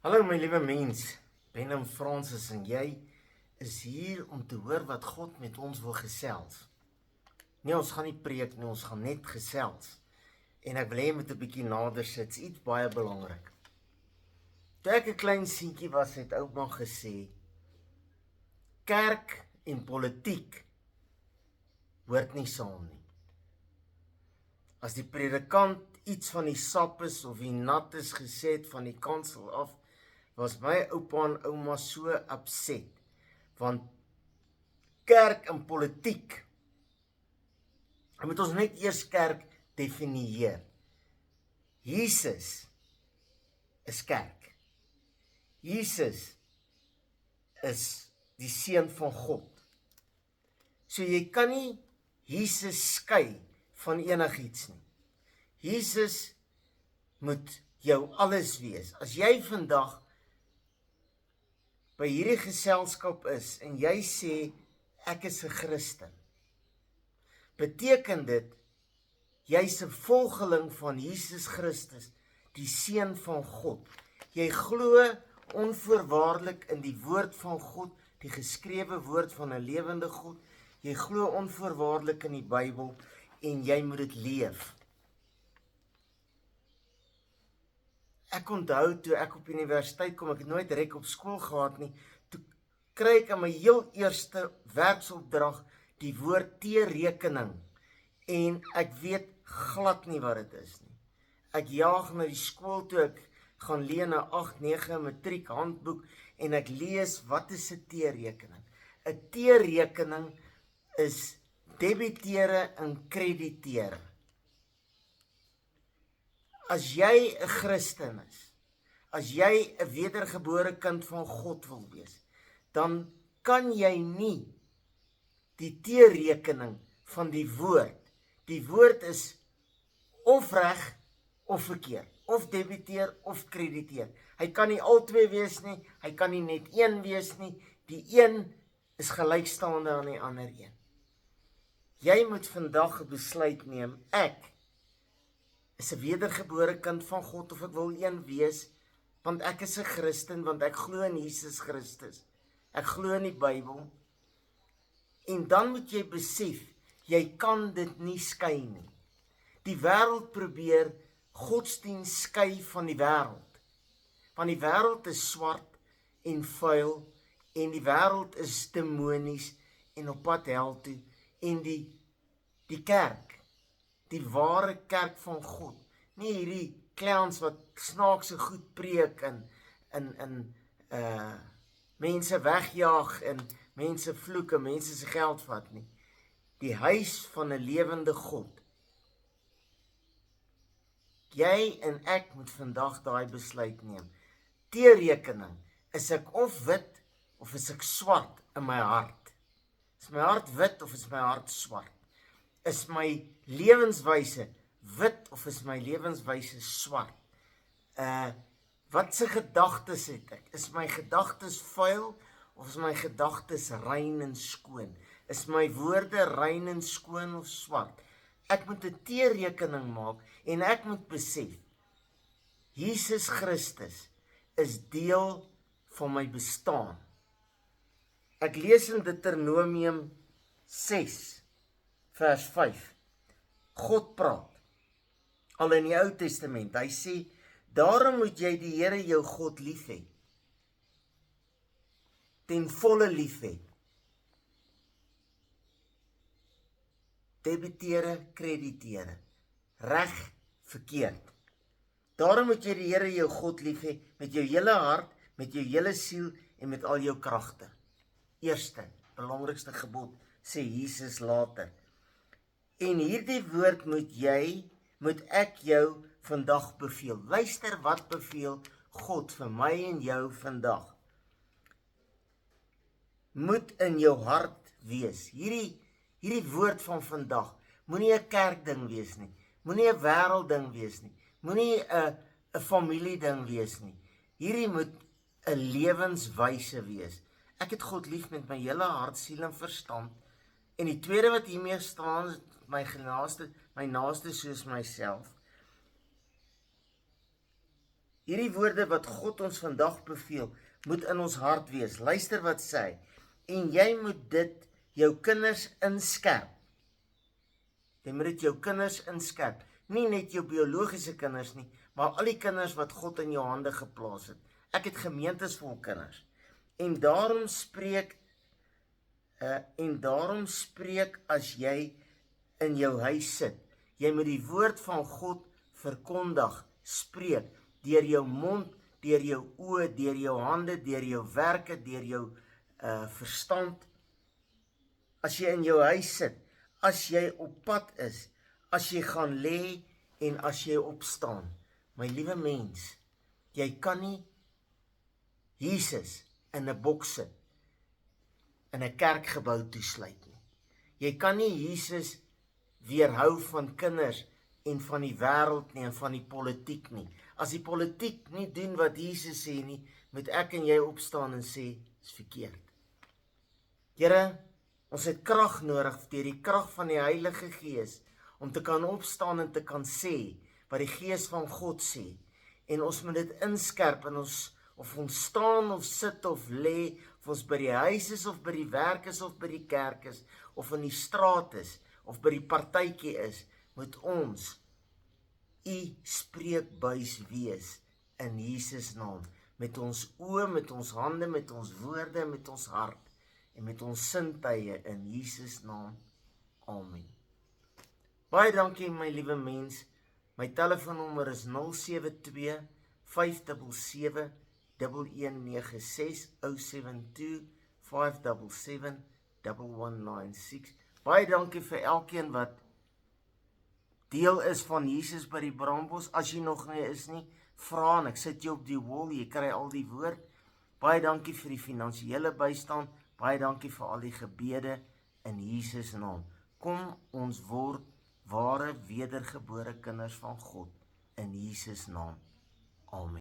Hallo my liewe mens, Benham Francis en jy is hier om te hoor wat God met ons wil gesels. Nee, ons gaan nie preek nie, ons gaan net gesels. En ek wil hê jy moet 'n bietjie nader sit, iets baie belangrik. Toe ek 'n klein seentjie was, het ouma gesê, kerk en politiek hoort nie saam nie. As die predikant iets van die sap is of die nat is gesê het van die kansel af, was my oupa en ouma so upset, want kerk en politiek, dan moet ons net eers kerk definieer. Jesus is kerk. Jesus is die seun van God. So jy kan nie Jesus skei van enigiets nie. Jesus moet jou alles wees. As jy vandag by hierdie geselskap is en jy sê ek is 'n Christen, beteken dit jy's 'n volgeling van Jesus Christus, die seun van God. Jy glo onvoorwaardelik in die woord van God, die geskrewe woord van 'n lewende God. Jy glo onvoorwaardelik in die Bybel en jy moet dit leef. Ek onthou toe ek op universiteit kom, ek het nooit rek op skool gehad nie, toe kry ek aan my heel eerste werksopdrag die woord T-rekening en ek weet glad nie wat dit is nie. Ek jaag na die skool toe, ek gaan leen 'n 8-9 matriek handboek en ek lees wat is 'n T-rekening. 'n T-rekening is debiteure en krediteure. As jy 'n Christen is, as jy 'n wedergebore kind van God wil wees, dan kan jy nie die T-rekening van die woord is of reg of verkeerd, of debiteer of krediteer. Hy kan nie albei wees nie, hy kan nie net een wees nie, die een is gelykstaande aan die ander een. Jy moet vandag 'n besluit neem, ek is 'n wedergebore kind van God, of ek wil een wees, want ek is 'n Christen, want ek glo in Jesus Christus. Ek glo in die Bybel. En dan moet jy besef, jy kan dit nie skei nie. Die wêreld probeer godsdienst skei van die wêreld. Want die wêreld is swart en vuil, en die wêreld is demonies en op pad hel toe, en die kerk, die ware kerk van God, nie hierdie clowns wat snaakse goed preek en mense wegjaag en mense vloek en mense se geld vat nie. Die huis van 'n lewende God. Jy en ek moet vandag daai besluit neem. T-rekening, is ek of wit of is ek swart in my hart? Is my hart wit of is my hart swart? Is my lewenswyse wit of is my lewenswyse swart? Wat se gedagtes het ek? Is my gedagtes vuil of is my gedagtes rein en skoon? Is my woorde rein en skoon of swart? Ek moet 'n T-rekening maak en ek moet besef, Jesus Christus is deel van my bestaan. Ek lees in Deuteronomium 6 vers 5. God praat, al in die Ou Testament. Hy sê, daarom moet jy die Here jou God lief hê, ten volle lief hê. Debiteure, krediteure, reg, verkeerd. Daarom moet jy die Here jou God lief hê met jou hele hart, met jou hele siel en met al jou kragte. Eerste, belangrikste gebod, sê Jesus later. En hierdie woord moet ek jou vandag beveel. Luister wat beveel God vir my en jou vandag. Moet in jou hart wees. Hierdie woord van vandag, moenie 'n kerkding wees nie. Moenie 'n wêreldding wees nie. Moenie 'n familieding wees nie. Hierdie moet 'n lewenswyse wees. Ek het God lief met my hele hart, siel en verstand. En die tweede wat hiermee staan is my naaste soos myself. Hierdie woorde wat God ons vandag beveel, moet in ons hart wees. Luister wat sê hy. En jy moet dit jou kinders inskerp. Jy moet dit jou kinders inskerp. Nie net jou biologiese kinders nie, maar al die kinders wat God in jou hande geplaas het. Ek het gemeentes vol kinders. En daarom spreek as jy in jou huis sit. Jy moet die woord van God verkondig, spreek, deur jou mond, deur jou oë, deur jou hande, deur jou werke, deur jou verstand. As jy in jou huis sit, as jy op pad is, as jy gaan lê en as jy opstaan. My liewe mens, jy kan nie Jesus in 'n boks sit, in 'n kerkgebou toesluit nie. Jy kan nie Jesus weerhou van kinders en van die wêreld nie en van die politiek nie. As die politiek nie doen wat Jesus sê nie, moet ek en jy opstaan en sê, is verkeerd. Here, ons het krag nodig, deur die krag van die Heilige Gees, om te kan opstaan en te kan sê, wat die Gees van God sê. En ons moet dit inskerp in ons, of ons staan of sit of lê, of ons by die huis is, of by die werk is, of by die kerk is, of in die straat is, of by die partytjie is, moet ons U spreekbuis wees in Jesus naam. Met ons oë, met ons hande, met ons woorde, met ons hart en met ons sintuie in Jesus naam. Amen. Baie dankie my liewe mens. My telefoonnommer is 072 577 1196 072 577 1196. Baie dankie vir elkeen wat deel is van Jesus by die Braambos. As jy nog nie is nie, vra en ek sit jou op die wall, jy kry al die woord. Baie dankie vir die finansiële bystand. Baie dankie vir al die gebede in Jesus naam. Kom ons word ware wedergebore kinders van God in Jesus naam. Amen.